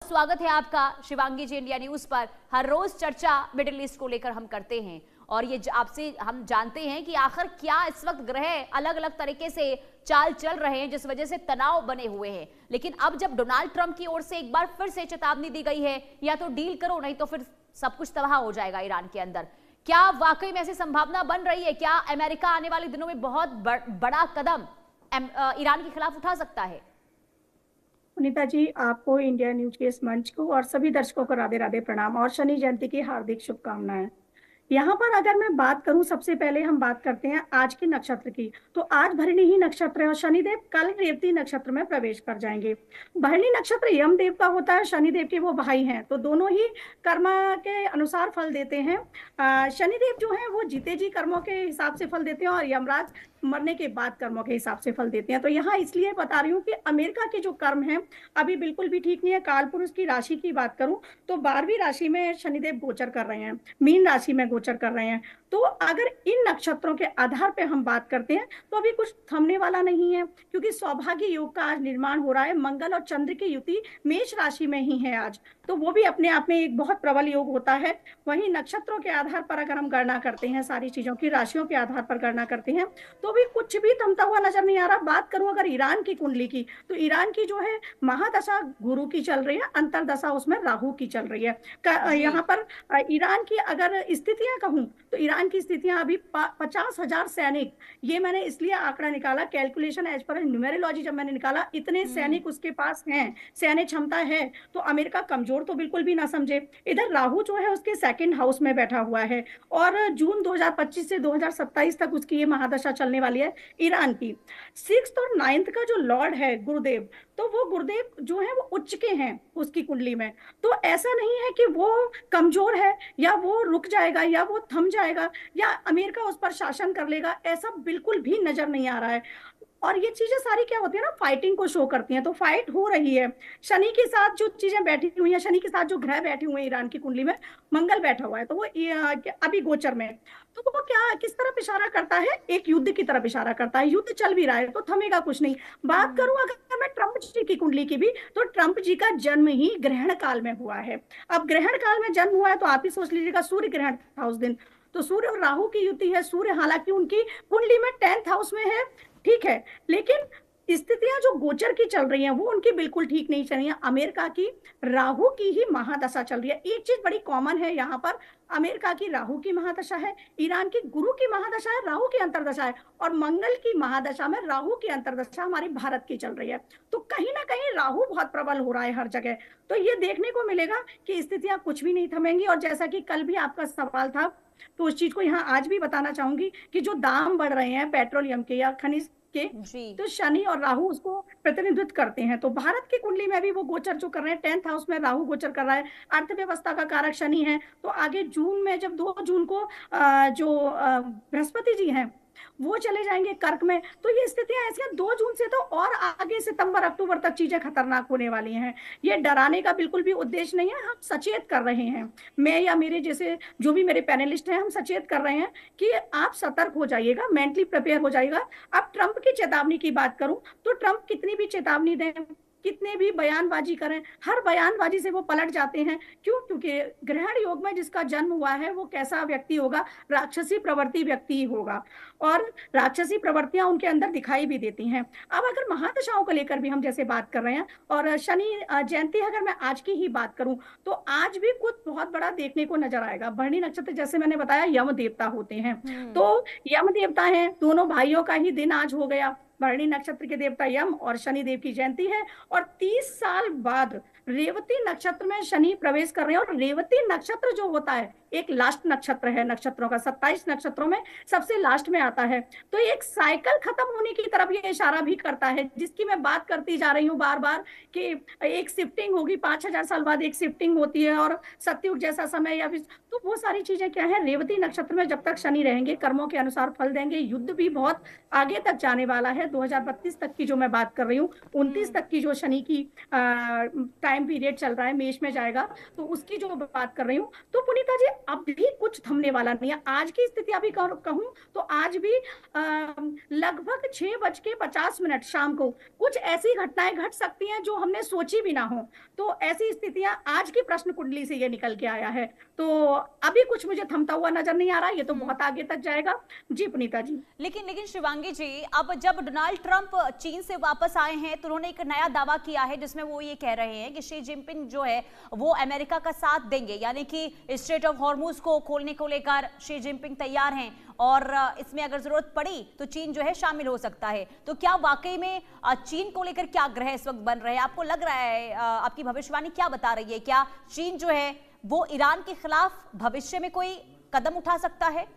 स्वागत है आपका शिवांगी जी इंडिया न्यूज पर। हर रोज चर्चा मिडिल ईस्ट को लेकर हम करते हैं और ये आपसे हम जानते हैं कि आखिर क्या इस वक्त ग्रह अलग अलग तरीके से चाल चल रहे हैं जिस वजह से तनाव बने हुए हैं। लेकिन अब जब डोनाल्ड ट्रंप की ओर से एक बार फिर से चेतावनी दी गई है, या तो डील करो नहीं तो फिर सब कुछ तबाह हो जाएगा ईरान के अंदर, क्या वाकई में ऐसी संभावना बन रही है? क्या अमेरिका आने वाले दिनों में बहुत बड़ा कदम ईरान के खिलाफ उठा सकता है? सुनीता जी, आपको इंडिया न्यूज के इस मंच को और सभी दर्शकों को राधे राधे प्रणाम और शनि जयंती की हार्दिक शुभकामनाएं। यहाँ पर अगर मैं बात करूं, सबसे पहले हम बात करते हैं आज के नक्षत्र की। तो आज भरणी ही नक्षत्र है और शनिदेव कल रेवती नक्षत्र में प्रवेश कर जाएंगे। भरणी नक्षत्र यम देव का होता है, शनिदेव के वो भाई हैं, तो दोनों ही कर्म के अनुसार फल देते हैं। शनिदेव जो है वो जीते जी कर्मों के हिसाब से फल देते हैं और यमराज मरने के बाद कर्मों के हिसाब से फल देते हैं। तो यहाँ इसलिए बता रही हूँ कि अमेरिका के जो कर्म हैं अभी बिल्कुल भी ठीक नहीं है। काल पुरुष की राशि की बात करूं तो 12वीं राशि में शनिदेव गोचर कर रहे हैं, मीन राशि में गोचर कर रहे हैं। तो अगर इन नक्षत्रों के आधार पे हम बात करते हैं तो अभी कुछ थमने वाला नहीं है, क्योंकि सौभाग्य योग का आज निर्माण हो रहा है। मंगल और चंद्र की युति मेष राशि में ही है आज, तो वो भी अपने आप में एक बहुत प्रबल योग होता है। वहीं नक्षत्रों के आधार पर अगर हम गणना करते हैं, सारी चीजों की राशियों के आधार पर गणना करते हैं, तो भी कुछ भी थमता हुआ नजर नहीं आ रहा। बात करूं अगर ईरान की कुंडली की, तो ईरान की जो है महादशा गुरु की चल रही है, अंतरदशा उसमें राहु की चल रही है। यहाँ पर ईरान की अगर स्थितियां कहूं तो ईरान की स्थितियां अभी 50,000 सैनिक, ये मैंने इसलिए आंकड़ा निकाला, कैलकुलेशन एज पर न्यूमेरोलॉजी जब मैंने निकाला, इतने सैनिक उसके पास हैं, सैन्य क्षमता है। तो अमेरिका कमजोर तो बिल्कुल भी ना समझे। इधर राहु जो है उसके सेकंड हाउस में बैठा हुआ है और जून 2025 से 2027 तक उसकी ये महादशा चलने वाली है ईरान की। 6th और 9th का जो लॉर्ड है गुरुदेव, तो वो गुरुदेव जो है वो उच्च के हैं उसकी कुंडली में। तो ऐसा नहीं है कि वो कमजोर है या वो रुक जाएगा या वो थम जाएगा या अमेरिका उस पर शासन कर लेगा, ऐसा बिल्कुल भी नजर नहीं आ रहा है। और ये चीजें सारी क्या होती है ना, फाइटिंग को शो करती हैं। तो फाइट हो रही है। शनि के साथ जो चीजें बैठी हुई हैं, शनि के साथ जो ग्रह बैठे हुए हैं ईरान की कुंडली में, मंगल बैठा हुआ है, तो वो अभी गोचर में, तो वो क्या किस तरफ इशारा करता है, एक युद्ध की तरफ इशारा करता है। युद्ध चल भी रहा है तो थमेगा कुछ नहीं। बात करूं अगर मैं ट्रंप जी की कुंडली की भी, तो ट्रंप जी का जन्म ही ग्रहण काल में हुआ है। अब ग्रहण काल में जन्म हुआ है तो आप ही सोच लीजिएगा, सूर्य ग्रहण था उस दिन। तो सूर्य और राहु की युति है। सूर्य हालांकि उनकी कुंडली में 10th हाउस में है, ठीक है, लेकिन स्थितियां जो गोचर की चल रही हैं वो उनकी बिल्कुल ठीक नहीं चल रही हैं। अमेरिका की राहु की ही महादशा चल रही है। एक चीज बड़ी कॉमन है यहाँ पर, अमेरिका की राहु की महादशा है, ईरान की गुरु की महादशा है, राहु की अंतरदशा है, और मंगल की महादशा में राहु की अंतरदशा हमारे भारत की चल रही है। तो कहीं ना कहीं राहु बहुत प्रबल हो रहा है हर जगह। तो ये देखने को मिलेगा कि स्थितियां कुछ भी नहीं थमेंगी। और जैसा कि कल भी आपका सवाल था, तो उस चीज को यहाँ आज भी बताना चाहूंगी कि जो दाम बढ़ रहे हैं पेट्रोलियम के या खनिज के, तो शनि और राहु उसको प्रतिनिधित्व करते हैं। तो भारत की कुंडली में भी वो गोचर जो कर रहे हैं, 10th हाउस में राहु गोचर कर रहा है, अर्थव्यवस्था का कारक शनि है। तो आगे जून में जब 2 जून को जो बृहस्पति जी हैं वो चले जाएंगे कर्क में, तो ये स्थितियां ऐसी हैं। 2 जून से तो और आगे सितंबर अक्टूबर तक चीजें खतरनाक होने वाली हैं। ये डराने का बिल्कुल भी उद्देश्य नहीं है, हम सचेत कर रहे हैं। मैं या मेरे जैसे जो भी मेरे पैनलिस्ट हैं, हम सचेत कर रहे हैं कि आप सतर्क हो जाइएगा, मेंटली प्रिपेयर हो जाइएगा। अब ट्रंप की चेतावनी की बात करूं तो ट्रंप कितनी भी चेतावनी दें, कितने भी बयानबाजी करें, हर बयानबाजी से वो पलट जाते हैं। क्यों? क्योंकि ग्रहण योग में जिसका जन्म हुआ है वो कैसा व्यक्ति होगा, राक्षसी प्रवृत्ति व्यक्ति ही होगा, और राक्षसी प्रवृत्तियां उनके अंदर दिखाई भी देती हैं। अब अगर महादशाओं को लेकर भी हम जैसे बात कर रहे हैं, और शनि जयंती अगर मैं आज की ही बात करूं तो आज भी कुछ बहुत बड़ा देखने को नजर आएगा। भरणी नक्षत्र जैसे मैंने बताया यम देवता होते हैं, तो यम देवता हैं, दोनों भाइयों का ही दिन आज हो गया। भरणी नक्षत्र के देवता यम और शनि देव की जयंती है। और 30 साल बाद रेवती नक्षत्र में शनि प्रवेश कर रहे हैं। और रेवती नक्षत्र जो होता है एक लास्ट नक्षत्र है नक्षत्रों का, 27 नक्षत्रों में सबसे लास्ट में आता है। तो एक साइकिल खत्म होने की तरफ ये इशारा भी करता है, जिसकी मैं बात करती जा रही हूँ बार बार कि एक शिफ्टिंग होगी, 5000 साल बाद एक शिफ्टिंग होती है, और सतयुग जैसा समय या फिर, तो वो सारी चीजें क्या है, रेवती नक्षत्र में जब तक शनि रहेंगे कर्मों के अनुसार फल देंगे। युद्ध भी बहुत आगे तक जाने वाला है, 2032 तक की जो मैं बात कर रही हूँ, 29 तक की जो शनि की टाइम पीरियड चल रहा है, मेष में जाएगा, तो उसकी जो बात कर रही हूँ, तो पुनीता जी अब भी कुछ थमने वाला नहीं है। आज की स्थिति अभी कहूँ तो आज भी लगभग 6:50 शाम को कुछ ऐसी घटनाएं घट सकती हैं जो हमने सोची भी ना हो। तो ऐसी स्थितियां आज की प्रश्न कुंडली से ये निकल के आया है। तो अभी कुछ मुझे थमता हुआ नजर नहीं आ रहा, ये तो बहुत आगे तक जाएगा। जी पुनीता जी। लेकिन शिवांगी जी, अब जब डोनाल्ड ट्रंप चीन से वापस आए हैं तो उन्होंने एक नया दावा किया है जिसमें वो ये कह रहे हैं कि शी जिनपिंग जो है वो अमेरिका का साथ देंगे, यानी कि स्ट्रेट ऑफ हॉर्मुज को खोलने को लेकर शी जिनपिंग तैयार हैं और इसमें अगर जरूरत पड़ी तो चीन जो है शामिल हो सकता है। तो क्या वाकई में चीन को लेकर क्या ग्रह इस वक्त बन रहे हैं, आपको लग रहा है, आपकी भविष्यवाणी क्या बता रही है, क्या चीन जो है वो ईरान के खिलाफ भविष्य में कोई कदम उठा सकता है?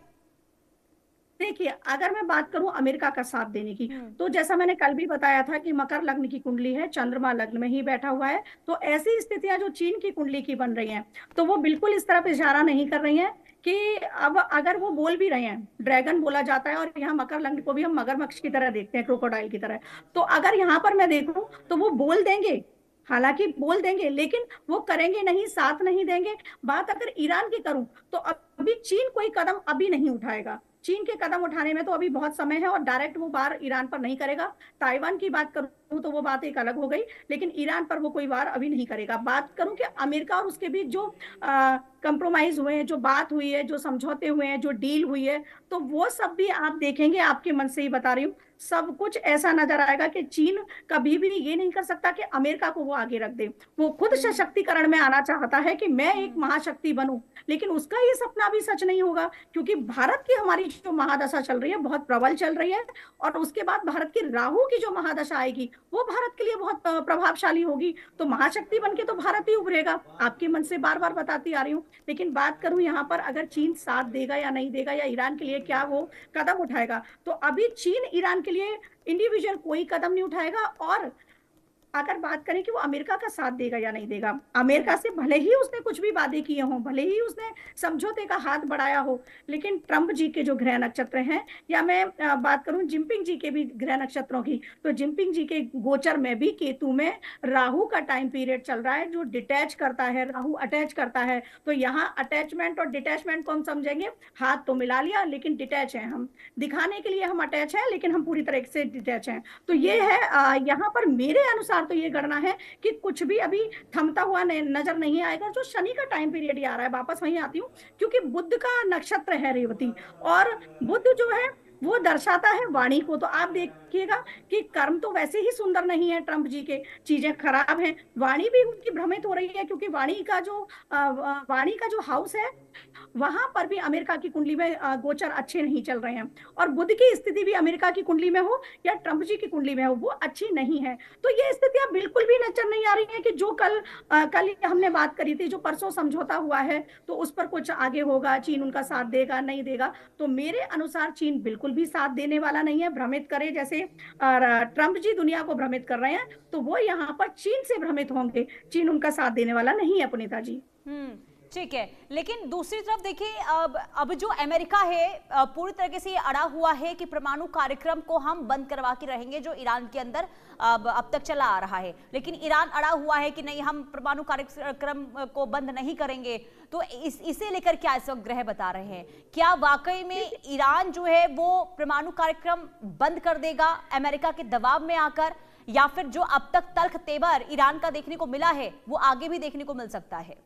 देखिए, अगर मैं बात करूं अमेरिका का साथ देने की, तो जैसा मैंने कल भी बताया था कि मकर लग्न की कुंडली है, चंद्रमा लग्न में ही बैठा हुआ है, तो ऐसी स्थितियां जो चीन की कुंडली की बन रही हैं, तो वो बिल्कुल इस तरफ इशारा नहीं कर रही हैं कि अब अगर वो बोल भी रहे हैं, ड्रैगन बोला जाता है, और यहाँ मकर लग्न को भी हम मगरमच्छ की तरह देखते हैं, क्रोकोडाइल की तरह। तो अगर यहाँ पर मैं देखूं तो वो बोल देंगे, हालांकि बोल देंगे, लेकिन वो करेंगे नहीं, साथ नहीं देंगे। बात अगर ईरान की करूं तो अभी चीन कोई कदम अभी नहीं उठाएगा। चीन के कदम उठाने में तो अभी बहुत समय है, और डायरेक्ट वो वार ईरान पर नहीं करेगा। ताइवान की बात करूं तो वो बात एक अलग हो गई, लेकिन ईरान पर वो कोई वार अभी नहीं करेगा। बात करूं कि अमेरिका और उसके बीच जो कंप्रोमाइज हुए हैं, जो बात हुई है, जो समझौते हुए हैं, जो डील हुई है, तो वो सब भी आप देखेंगे, आपके मन से ही बता रही हूँ, सब कुछ ऐसा नजर आएगा कि चीन कभी भी ये नहीं कर सकता कि अमेरिका को वो आगे रख दे। वो खुद सशक्तिकरण में आना चाहता है कि मैं एक महाशक्ति बनूं, लेकिन उसका ये सपना भी सच नहीं होगा, क्योंकि भारत की हमारी जो महादशा चल रही है बहुत प्रबल चल रही है, और उसके बाद भारत की राहु की जो महादशा आएगी वो भारत के लिए बहुत प्रभावशाली होगी। तो महाशक्ति बन के तो भारत ही उभरेगा, आपके मन से बार बार बताती आ रही हूँ। लेकिन बात करूं यहाँ पर अगर चीन साथ देगा या नहीं देगा, या ईरान के लिए क्या वो कदम उठाएगा, तो अभी चीन ईरान के लिए इंडिविजुअल कोई कदम नहीं उठाएगा। और अगर बात करें कि वो अमेरिका का साथ देगा या नहीं देगा, अमेरिका से भले ही उसने कुछ भी वादे किए हों, भले ही उसने समझौते का हाथ बढ़ाया हो, लेकिन ट्रंप जी के जो ग्रह नक्षत्र हैं, या मैं बात करूं जिनपिंग जी के भी ग्रह नक्षत्रों की, तो जिनपिंग जी के गोचर में भी केतु में राहु का टाइम पीरियड चल रहा है, जो डिटैच करता है, राहु अटैच करता है। तो यहाँ अटैचमेंट और डिटैचमेंट को हम समझेंगे, हाथ तो मिला लिया लेकिन डिटैच है हम, दिखाने के लिए हम अटैच हैं लेकिन हम पूरी तरह से डिटैच हैं। तो ये है यहाँ पर मेरे अनुसार तो ये गणना है कि कुछ भी अभी थमता हुआ नजर नहीं आएगा। जो शनि का टाइम पीरियड आ रहा है, वापस वहीं आती हूँ, क्योंकि बुध का नक्षत्र है रेवती, और बुध जो है वो दर्शाता है वाणी को। तो आप देखिएगा कि कर्म तो वैसे ही सुंदर नहीं है ट्रंप जी के, चीजें खराब हैं, वाणी भी उनकी भ्रमित हो रही है, क्योंकि वाणी का जो हाउस है वहां पर भी अमेरिका की कुंडली में गोचर अच्छे नहीं चल रहे हैं, और बुध की स्थिति भी अमेरिका की कुंडली में हो या ट्रंप जी की कुंडली में हो वो अच्छी नहीं है। तो ये स्थितियां बिल्कुल भी नजर नहीं आ रही है कि जो कल हमने बात करी थी, जो परसों समझौता हुआ है, तो उस पर कुछ आगे होगा, चीन उनका साथ देगा नहीं देगा। तो मेरे अनुसार चीन बिल्कुल भी साथ देने वाला नहीं है। भ्रमित करे जैसे ट्रंप जी दुनिया को भ्रमित कर रहे हैं, तो वो यहाँ पर चीन से भ्रमित होंगे, चीन उनका साथ देने वाला नहीं है पुनीता जी। ठीक है, लेकिन दूसरी तरफ देखिए, अब जो अमेरिका है पूरी तरीके से अड़ा हुआ है कि परमाणु कार्यक्रम को हम बंद करवा के रहेंगे, जो ईरान के अंदर अब तक चला आ रहा है। लेकिन ईरान अड़ा हुआ है कि नहीं, हम परमाणु कार्यक्रम को बंद नहीं करेंगे। तो इसे लेकर क्या इस वक्त ग्रह बता रहे हैं, क्या वाकई में ईरान जो है वो परमाणु कार्यक्रम बंद कर देगा अमेरिका के दबाव में आकर, या फिर जो अब तक तल्ख तेवर ईरान का देखने को मिला है वो आगे भी देखने को मिल सकता है?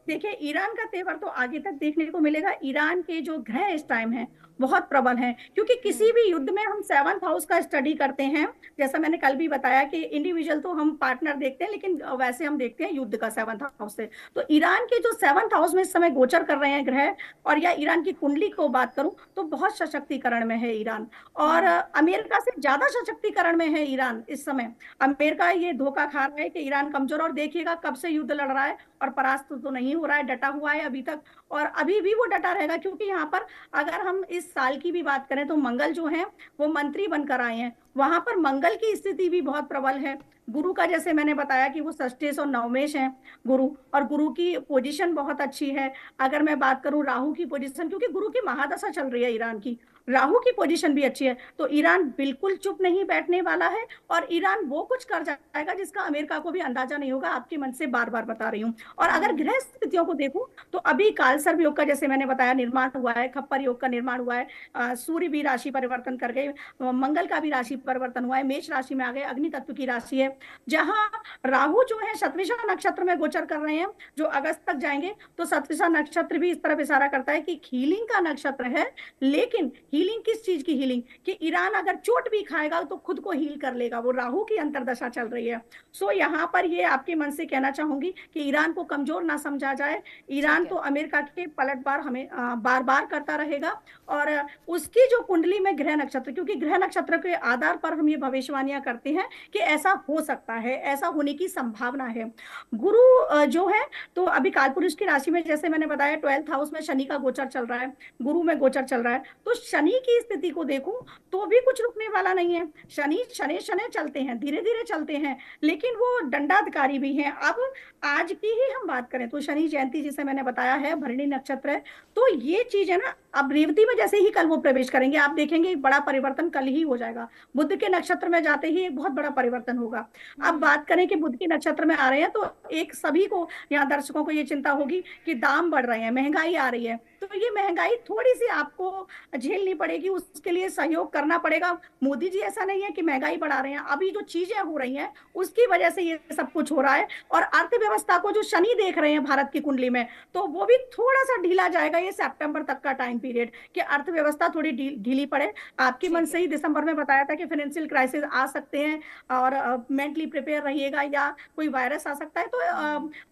देखिए, ईरान का तेवर तो आगे तक देखने को मिलेगा। ईरान के जो ग्रह इस टाइम है बहुत प्रबल हैं, क्योंकि किसी भी युद्ध में हम 7th हाउस का स्टडी करते हैं। जैसा मैंने कल भी बताया कि इंडिविजुअल तो हम पार्टनर देखते हैं, लेकिन वैसे हम देखते हैं युद्ध का 7th हाउस से। तो ईरान के जो 7th हाउस में इस समय गोचर कर रहे हैं ग्रह, और या ईरान की कुंडली को बात करूं तो बहुत सशक्तिकरण में है ईरान, और अमेरिका से ज्यादा सशक्तिकरण में है ईरान इस समय। अमेरिका ये धोखा खा रहा है कि ईरान कमजोर, और देखिएगा कब से युद्ध लड़ रहा है और परास्त तो नहीं हो रहा है, डटा हुआ है अभी तक, और अभी भी वो डटा रहेगा। क्योंकि यहाँ पर अगर हम इस साल की भी बात करें तो मंगल जो है वो मंत्री बनकर आए हैं, वहां पर मंगल की स्थिति भी बहुत प्रबल है। गुरु का जैसे मैंने बताया कि वो षष्ठेश और नवमेश है गुरु, और गुरु की पोजीशन बहुत अच्छी है। अगर मैं बात करूं राहु की पोजीशन, क्योंकि गुरु की महादशा चल रही है ईरान की, राहु की पोजीशन भी अच्छी है, तो ईरान बिल्कुल चुप नहीं बैठने वाला है, और ईरान वो कुछ कर जाएगा जिसका अमेरिका को भी अंदाजा नहीं होगा। आपके मन से बार बार बता रही हूँ। और अगर ग्रह स्थितियों को देखूं तो अभी काल सर्प योग का जैसे मैंने बताया निर्माण हुआ है, खप्पर योग का निर्माण हुआ है, सूर्य भी राशि परिवर्तन कर गए, मंगल का भी राशि परिवर्तन हुआ है, मेष राशि में आ गए, अग्नि तत्व की राशि है, जहां राहु जो है शतभिषा नक्षत्र में गोचर कर रहे हैं, जो अगस्त तक जाएंगे। तो शतभिषा नक्षत्र भी इस तरफ इशारा करता है कि हीलिंग का नक्षत्र है, लेकिन हीलिंग किस चीज की हीलिंग, कि ईरान अगर चोट भी खाएगा तो खुद को हील कर लेगा, वो राहु की अंतरदशा चल रही है। सो यहाँ पर ये आपके मन से कहना चाहूंगी कि ईरान को कमजोर ना समझा जाए। ईरान तो अमेरिका के पलटवार हमें बार बार करता रहेगा, और उसकी जो कुंडली में ग्रह नक्षत्र, क्योंकि ग्रह नक्षत्र के आधार पर हम ये भविष्यवाणियां करते हैं कि ऐसा हो सकता है, ऐसा होने की संभावना है। गुरु जो है तो अभी कालपुरुष की राशि में जैसे मैंने बताया 12th हाउस में शनि का गोचर चल रहा है, गुरु में गोचर चल रहा है, तो शनि की स्थिति को देखूं तो भी कुछ रुकने वाला नहीं है। शनि शनि शनि चलते हैं, धीरे धीरे चलते हैं, लेकिन वो दंडाधिकारी भी हैं। अब आज की ही हम बात करें तो शनि जयंती जिसे मैंने बताया है, भरणी नक्षत्र है, तो ये चीज है ना, अब रेवती में जैसे ही कल वो प्रवेश करेंगे आप देखेंगे एक बड़ा परिवर्तन कल ही हो जाएगा। बुध के नक्षत्र में जाते ही एक बहुत बड़ा परिवर्तन होगा। अब बात करें कि बुध के नक्षत्र में आ रहे हैं, तो एक सभी को यहाँ दर्शकों को ये चिंता होगी कि दाम बढ़ रहे हैं, महंगाई आ रही है, तो ये महंगाई थोड़ी सी आपको झेलनी पड़ेगी, उसके लिए सहयोग करना पड़ेगा। मोदी जी ऐसा नहीं है कि महंगाई बढ़ा रहे हैं, अभी जो चीजें हो रही हैं उसकी वजह से ये सब कुछ हो रहा है। और अर्थव्यवस्था को जो शनि देख रहे हैं भारत की कुंडली में, तो वो भी थोड़ा सा ढीला जाएगा ये सितंबर तक का टाइम पीरियड, कि अर्थव्यवस्था थोड़ी ढीली पड़े। आपके मन से ही दिसंबर में बताया था कि फाइनेंशियल क्राइसिस आ सकते हैं, और मेंटली प्रिपेयर रहिएगा, या कोई वायरस आ सकता है। तो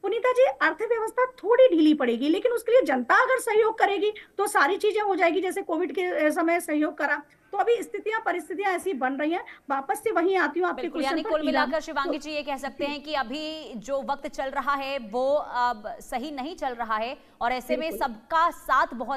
पुनीता जी, अर्थव्यवस्था थोड़ी ढीली पड़ेगी, लेकिन उसके लिए जनता अगर सहयोग करेगी तो सारी चीजें हो जाएगी, जैसे कोविड के समय सहयोग करा। तो अभी स्थितियां परिस्थितियां ऐसी बन रही हैं। वापस से वहीं आती हूँ आपके क्वेश्चन यानी पर। कुल मिलाकर शिवांगी जी ये कह सकते हैं कि अभी जो वक्त चल रहा है वो अब सही नहीं चल रहा है, और ऐसे में सबका साथ बहुत